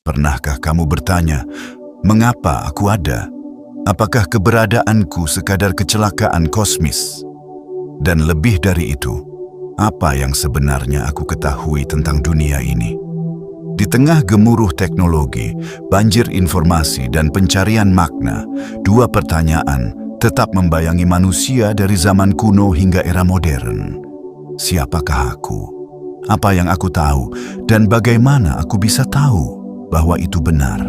Pernahkah kamu bertanya, mengapa aku ada? Apakah keberadaanku sekadar kecelakaan kosmis? Dan lebih dari itu, apa yang sebenarnya aku ketahui tentang dunia ini? Di tengah gemuruh teknologi, banjir informasi, dan pencarian makna, dua pertanyaan tetap membayangi manusia dari zaman kuno hingga era modern. Siapakah aku? Apa yang aku tahu? Dan bagaimana aku bisa tahu bahwa itu benar?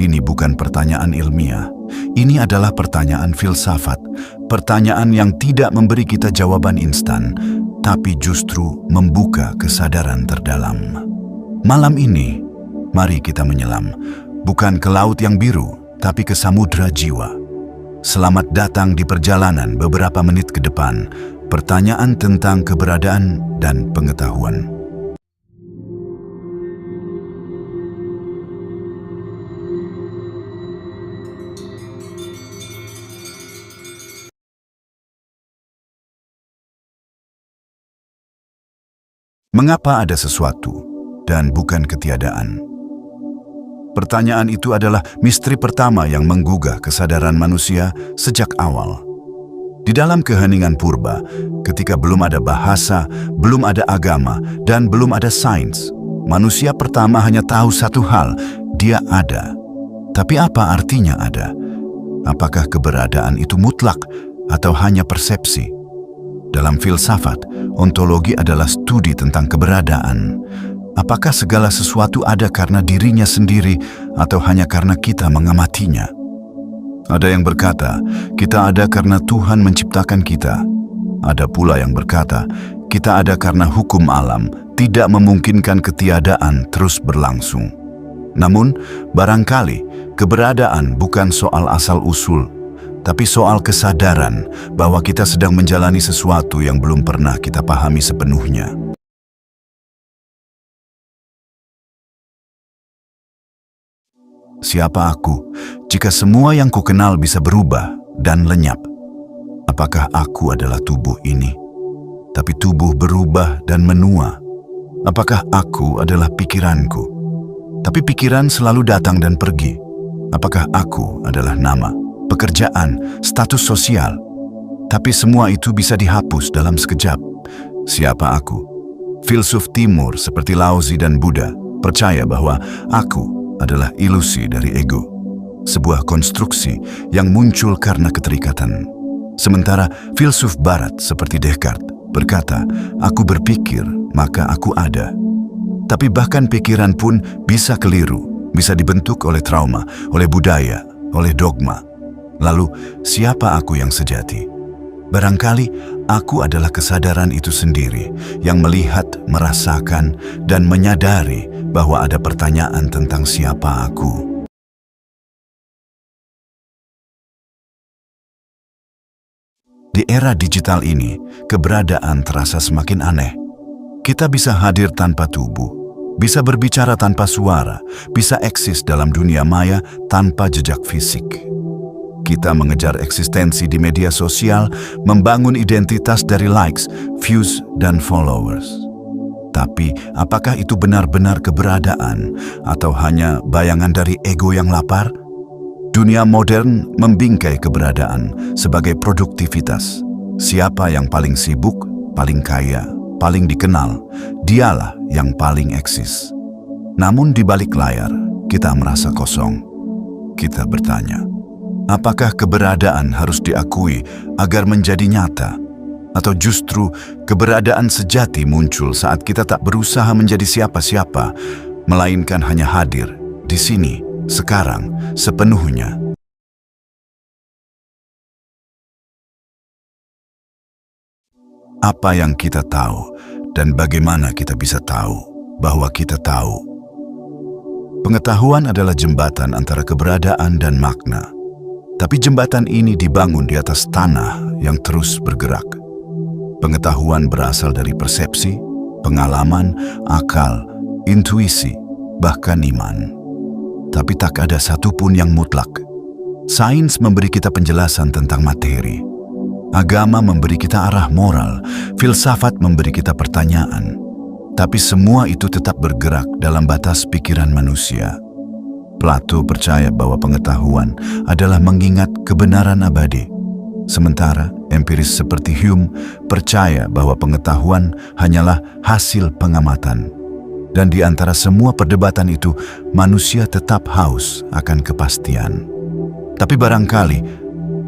Ini bukan pertanyaan ilmiah. Ini adalah pertanyaan filsafat. Pertanyaan yang tidak memberi kita jawaban instan, tapi justru membuka kesadaran terdalam. Malam ini, mari kita menyelam, bukan ke laut yang biru, tapi ke samudra jiwa. Selamat datang di perjalanan beberapa menit ke depan, pertanyaan tentang keberadaan dan pengetahuan. Mengapa ada sesuatu dan bukan ketiadaan? Pertanyaan itu adalah misteri pertama yang menggugah kesadaran manusia sejak awal. Di dalam keheningan purba, ketika belum ada bahasa, belum ada agama, dan belum ada sains, manusia pertama hanya tahu satu hal, dia ada. Tapi apa artinya ada? Apakah keberadaan itu mutlak atau hanya persepsi? Dalam filsafat, ontologi adalah studi tentang keberadaan. Apakah segala sesuatu ada karena dirinya sendiri atau hanya karena kita mengamatinya? Ada yang berkata, kita ada karena Tuhan menciptakan kita. Ada pula yang berkata, kita ada karena hukum alam tidak memungkinkan ketiadaan terus berlangsung. Namun, barangkali keberadaan bukan soal asal-usul, tapi soal kesadaran bahwa kita sedang menjalani sesuatu yang belum pernah kita pahami sepenuhnya. Siapa aku jika semua yang kukenal bisa berubah dan lenyap? Apakah aku adalah tubuh ini? Tapi tubuh berubah dan menua. Apakah aku adalah pikiranku? Tapi pikiran selalu datang dan pergi. Apakah aku adalah nama, pekerjaan, status sosial? Tapi semua itu bisa dihapus dalam sekejap. Siapa aku? Filsuf Timur seperti Laozi dan Buddha percaya bahwa aku adalah ilusi dari ego, sebuah konstruksi yang muncul karena keterikatan. Sementara filsuf Barat seperti Descartes berkata, aku berpikir maka aku ada. Tapi bahkan pikiran pun bisa keliru, bisa dibentuk oleh trauma, oleh budaya, oleh dogma. Lalu, siapa aku yang sejati? Barangkali aku adalah kesadaran itu sendiri yang melihat, merasakan, dan menyadari bahwa ada pertanyaan tentang siapa aku. Di era digital ini, keberadaan terasa semakin aneh. Kita bisa hadir tanpa tubuh, bisa berbicara tanpa suara, bisa eksis dalam dunia maya tanpa jejak fisik. Kita mengejar eksistensi di media sosial, membangun identitas dari likes, views, dan followers. Tapi, apakah itu benar-benar keberadaan atau hanya bayangan dari ego yang lapar? Dunia modern membingkai keberadaan sebagai produktivitas. Siapa yang paling sibuk, paling kaya, paling dikenal, dialah yang paling eksis. Namun di balik layar, kita merasa kosong. Kita bertanya, apakah keberadaan harus diakui agar menjadi nyata? Atau justru keberadaan sejati muncul saat kita tak berusaha menjadi siapa-siapa, melainkan hanya hadir di sini, sekarang, sepenuhnya. Apa yang kita tahu dan bagaimana kita bisa tahu bahwa kita tahu? Pengetahuan adalah jembatan antara keberadaan dan makna. Tapi jembatan ini dibangun di atas tanah yang terus bergerak. Pengetahuan berasal dari persepsi, pengalaman, akal, intuisi, bahkan iman. Tapi tak ada satupun yang mutlak. Sains memberi kita penjelasan tentang materi. Agama memberi kita arah moral, filsafat memberi kita pertanyaan. Tapi semua itu tetap bergerak dalam batas pikiran manusia. Plato percaya bahwa pengetahuan adalah mengingat kebenaran abadi. Sementara empiris seperti Hume percaya bahwa pengetahuan hanyalah hasil pengamatan. Dan di antara semua perdebatan itu, manusia tetap haus akan kepastian. Tapi barangkali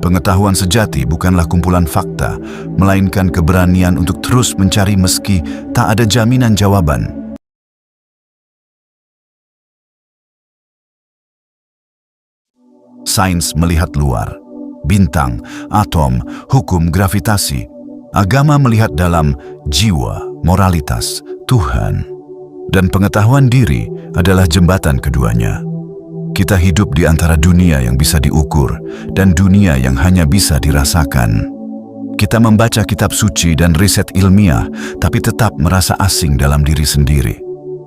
pengetahuan sejati bukanlah kumpulan fakta, melainkan keberanian untuk terus mencari meski tak ada jaminan jawaban. Sains melihat luar, bintang, atom, hukum gravitasi. Agama melihat dalam jiwa, moralitas, Tuhan. Dan pengetahuan diri adalah jembatan keduanya. Kita hidup di antara dunia yang bisa diukur dan dunia yang hanya bisa dirasakan. Kita membaca kitab suci dan riset ilmiah, tapi tetap merasa asing dalam diri sendiri.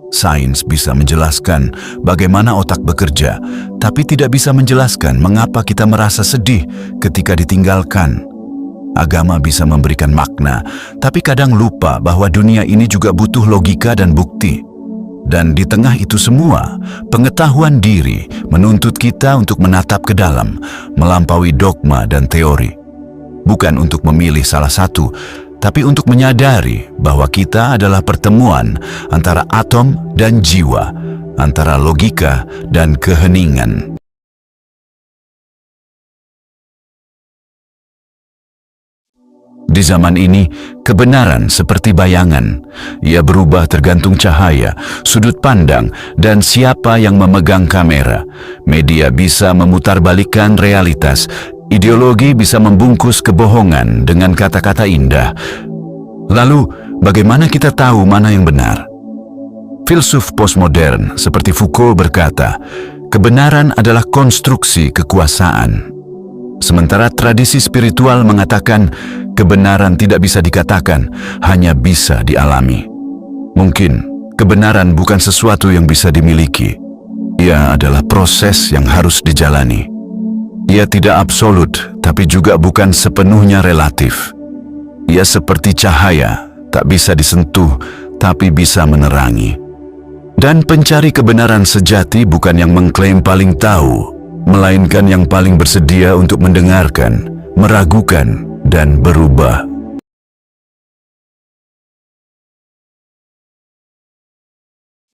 Sains bisa menjelaskan bagaimana otak bekerja, tapi tidak bisa menjelaskan mengapa kita merasa sedih ketika ditinggalkan. Agama bisa memberikan makna, tapi kadang lupa bahwa dunia ini juga butuh logika dan bukti. Dan di tengah itu semua, pengetahuan diri menuntut kita untuk menatap ke dalam, melampaui dogma dan teori. Bukan untuk memilih salah satu, tapi untuk menyadari bahwa kita adalah pertemuan antara atom dan jiwa, antara logika dan keheningan. Di zaman ini, kebenaran seperti bayangan. Ia berubah tergantung cahaya, sudut pandang, dan siapa yang memegang kamera. Media bisa memutarbalikkan realitas. Ideologi bisa membungkus kebohongan dengan kata-kata indah. Lalu, bagaimana kita tahu mana yang benar? Filsuf postmodern seperti Foucault berkata, kebenaran adalah konstruksi kekuasaan. Sementara tradisi spiritual mengatakan kebenaran tidak bisa dikatakan, hanya bisa dialami. Mungkin kebenaran bukan sesuatu yang bisa dimiliki. Ia adalah proses yang harus dijalani. Ia tidak absolut, tapi juga bukan sepenuhnya relatif. Ia seperti cahaya, tak bisa disentuh, tapi bisa menerangi. Dan pencari kebenaran sejati bukan yang mengklaim paling tahu, melainkan yang paling bersedia untuk mendengarkan, meragukan, dan berubah.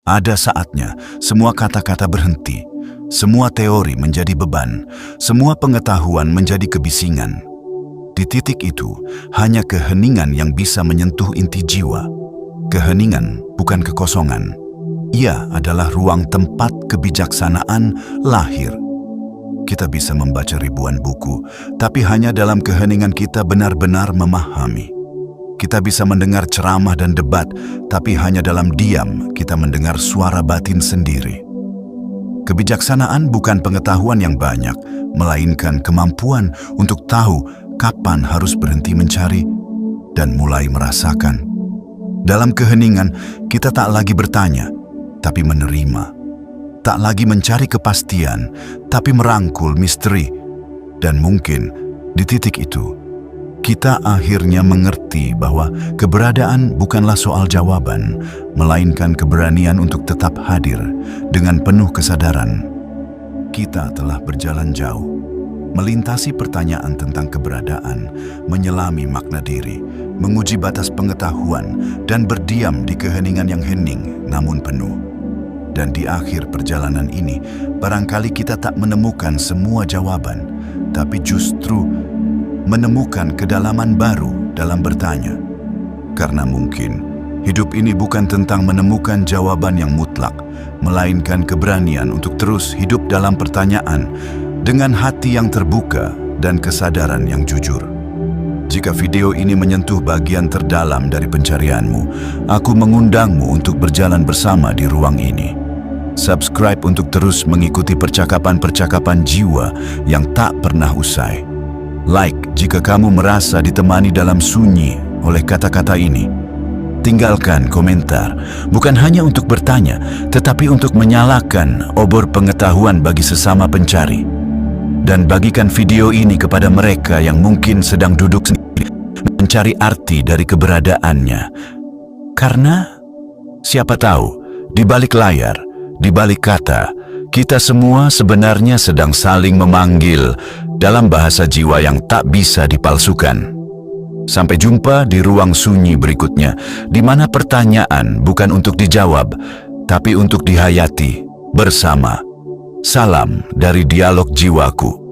Ada saatnya semua kata-kata berhenti, semua teori menjadi beban, semua pengetahuan menjadi kebisingan. Di titik itu, hanya keheningan yang bisa menyentuh inti jiwa. Keheningan bukan kekosongan. Ia adalah ruang tempat kebijaksanaan lahir. Kita bisa membaca ribuan buku, tapi hanya dalam keheningan kita benar-benar memahami. Kita bisa mendengar ceramah dan debat, tapi hanya dalam diam kita mendengar suara batin sendiri. Kebijaksanaan bukan pengetahuan yang banyak, melainkan kemampuan untuk tahu kapan harus berhenti mencari dan mulai merasakan. Dalam keheningan, kita tak lagi bertanya, tapi menerima. Tak lagi mencari kepastian, tapi merangkul misteri. Dan mungkin di titik itu, kita akhirnya mengerti bahwa keberadaan bukanlah soal jawaban, melainkan keberanian untuk tetap hadir dengan penuh kesadaran. Kita telah berjalan jauh, melintasi pertanyaan tentang keberadaan, menyelami makna diri, menguji batas pengetahuan, dan berdiam di keheningan yang hening namun penuh. Dan di akhir perjalanan ini, barangkali kita tak menemukan semua jawaban, tapi justru menemukan kedalaman baru dalam bertanya. Karena mungkin hidup ini bukan tentang menemukan jawaban yang mutlak, melainkan keberanian untuk terus hidup dalam pertanyaan dengan hati yang terbuka dan kesadaran yang jujur. Jika video ini menyentuh bagian terdalam dari pencarianmu, aku mengundangmu untuk berjalan bersama di ruang ini. Subscribe untuk terus mengikuti percakapan-percakapan jiwa yang tak pernah usai. Like jika kamu merasa ditemani dalam sunyi oleh kata-kata ini. Tinggalkan komentar, bukan hanya untuk bertanya, tetapi untuk menyalakan obor pengetahuan bagi sesama pencari. Dan bagikan video ini kepada mereka yang mungkin sedang duduk sendiri, mencari arti dari keberadaannya. Karena Siapa tahu, di balik layar, di balik kata, kita semua sebenarnya sedang saling memanggil dalam bahasa jiwa yang tak bisa dipalsukan. Sampai jumpa di ruang sunyi berikutnya, di mana pertanyaan bukan untuk dijawab, tapi untuk dihayati bersama. Salam dari Dialog Jiwaku.